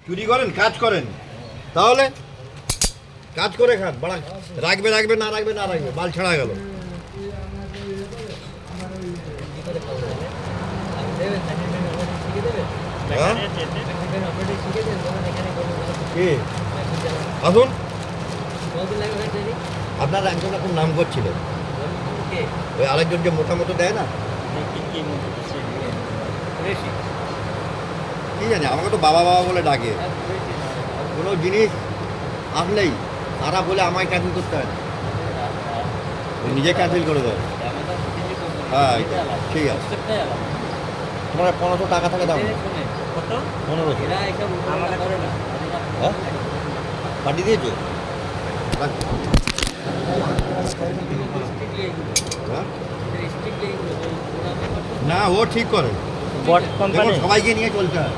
চুরি করেন, কাজ করেন, তাহলে কাজ করে খান। বাড়া রাখবে রাখবে না রাখবে না রাখবে, বাল ছাড়া গেল। হ্যাঁ? কি আসুন, আপনার একজন এখন নাম করছিল, ওই আরেকজন যে মোটা মতো দেয় না, কি জানি, আমাকে তো বাবা বাবা বলে ডাকে। কোনো জিনিস আসলেই তারা বলে আমায় ক্যান্সেল করতে হয় না, ও নিজে ক্যান্সেল করে দেয়। হ্যাঁ ঠিক আছে, তোমার 1500 টাকা থাকে দাও না। 1500 হ্যাঁ পাঠিয়ে দিয়েছো? হ্যাঁ? না ও ঠিক করে, বট কোম্পানি সবাইকে নিয়ে চলতে হয়।